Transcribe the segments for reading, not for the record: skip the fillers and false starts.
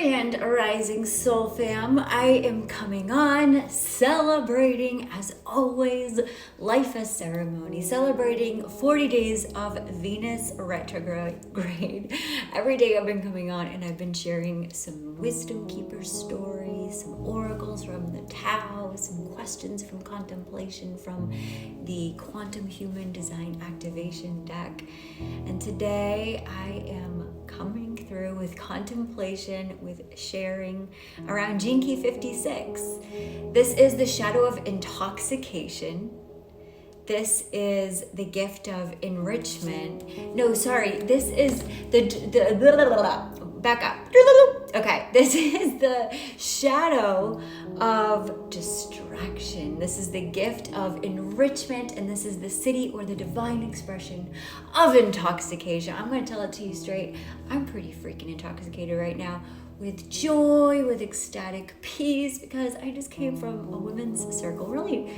Grand Rising Soul Fam, I am coming on celebrating, as always, life as ceremony, celebrating 40 days of Venus retrograde. Every day I've been coming on and I've been sharing some wisdom keeper stories, some oracles from the Tao, some questions from contemplation from the Quantum Human Design Activation deck. And today I am coming through with contemplation, with sharing around Gene Key 56. This is the shadow of intoxication. This is the gift of enrichment. No, sorry, this is back up. Okay, this is the shadow of distraction. This is the gift of enrichment, and this is the city or the divine expression of intoxication. I'm going to tell it to you straight. I'm pretty freaking intoxicated right now with joy, with ecstatic peace, because I just came from a women's circle. Really,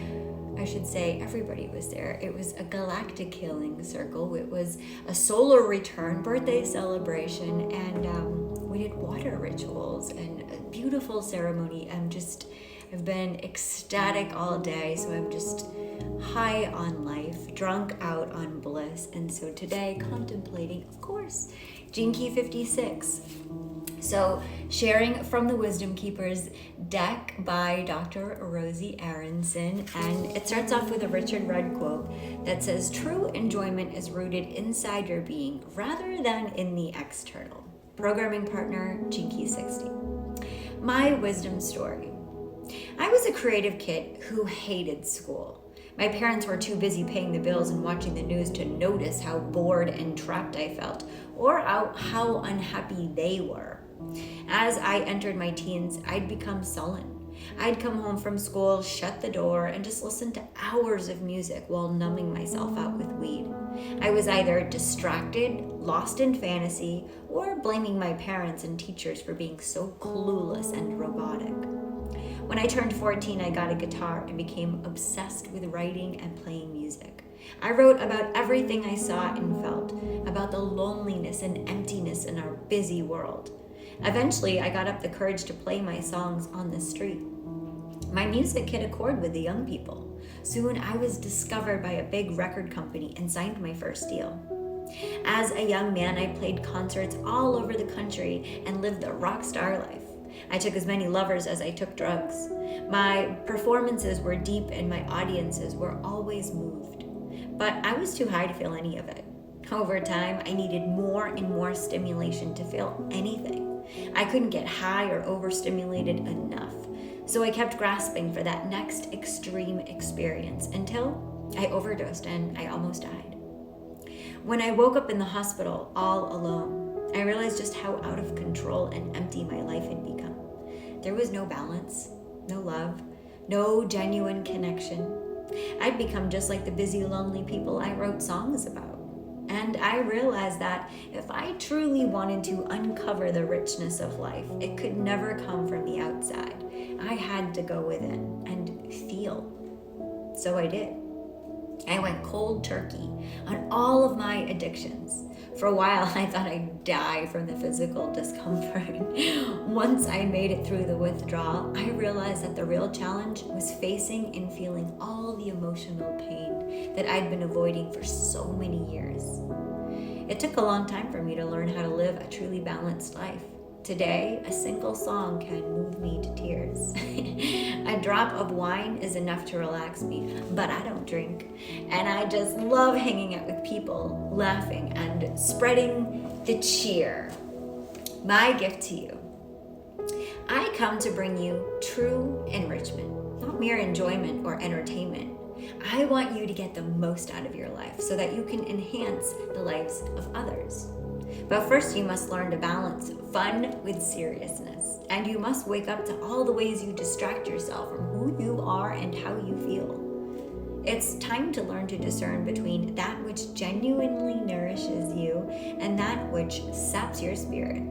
I should say everybody was there. It was a galactic healing circle. It was a solar return birthday celebration, and we did water rituals and a beautiful ceremony. I've been ecstatic all day, so I'm just high on life, drunk out on bliss. And so today, contemplating, of course, Gene Key 56. So sharing from the Wisdom Keepers deck by Dr. Rosy Aronson, and it starts off with a Richard Rudd quote that says, "True enjoyment is rooted inside your being rather than in the external." Programming partner, Gene Key 60. My wisdom story. I was a creative kid who hated school. My parents were too busy paying the bills and watching the news to notice how bored and trapped I felt, or how unhappy they were. As I entered my teens, I'd become sullen. I'd come home from school, shut the door, and just listen to hours of music while numbing myself out with weed. I was either distracted, lost in fantasy, or blaming my parents and teachers for being so clueless and robotic. When I turned 14, I got a guitar and became obsessed with writing and playing music. I wrote about everything I saw and felt, about the loneliness and emptiness in our busy world. Eventually, I got up the courage to play my songs on the street. My music hit a chord with the young people. Soon, I was discovered by a big record company and signed my first deal. As a young man, I played concerts all over the country and lived the rock star life. I took as many lovers as I took drugs. My performances were deep and my audiences were always moved. But I was too high to feel any of it. Over time, I needed more and more stimulation to feel anything. I couldn't get high or overstimulated enough. So I kept grasping for that next extreme experience until I overdosed and I almost died. When I woke up in the hospital all alone, I realized just how out of control and empty my life had become. There was no balance, no love, no genuine connection. I'd become just like the busy, lonely people I wrote songs about. And I realized that if I truly wanted to uncover the richness of life, it could never come from the outside. I had to go within and feel. So I did. I went cold turkey on all of my addictions. For a while, I thought I'd die from the physical discomfort. Once I made it through the withdrawal, I realized that the real challenge was facing and feeling all the emotional pain that I'd been avoiding for so many years. It took a long time for me to learn how to live a truly balanced life. Today, a single song can move me to tears. A drop of wine is enough to relax me, but I don't drink. And I just love hanging out with people, laughing, and spreading the cheer. My gift to you. I come to bring you true enrichment, not mere enjoyment or entertainment. I want you to get the most out of your life so that you can enhance the lives of others. But first, you must learn to balance fun with seriousness. And you must wake up to all the ways you distract yourself from who you are and how you feel. It's time to learn to discern between that which genuinely nourishes you and that which saps your spirit.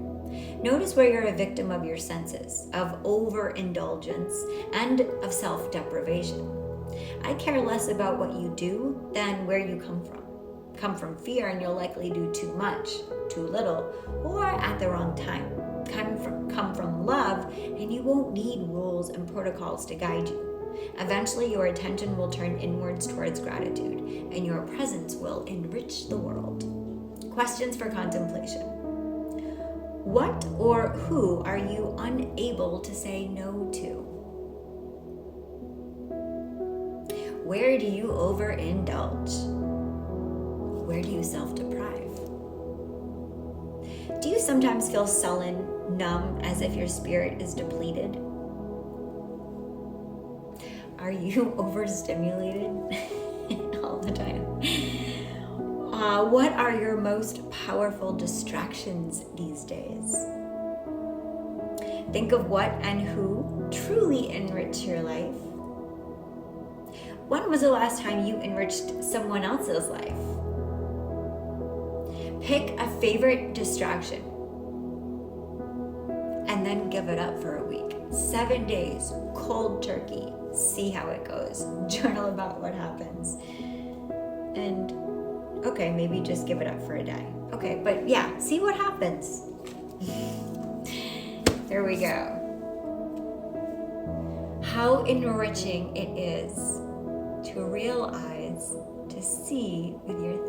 Notice where you're a victim of your senses, of overindulgence, and of self-deprivation. I care less about what you do than where you come from. Come from fear and you'll likely do too much, too little, or at the wrong time. come from love, and you won't need rules and protocols to guide you. Eventually, your attention will turn inwards towards gratitude, and your presence will enrich the world. Questions for contemplation. What or who are you unable to say no to? Where do you overindulge? Where do you self-deprive? Do you sometimes feel sullen, numb, as if your spirit is depleted? Are you overstimulated all the time? What are your most powerful distractions these days? Think of what and who truly enrich your life. When was the last time you enriched someone else's life? Pick a favorite distraction and then give it up for a week. 7 days, cold turkey. See how it goes. Journal about what happens. And okay, maybe just give it up for a day. Okay, but yeah, see what happens. There we go. How enriching it is to realize, to see with your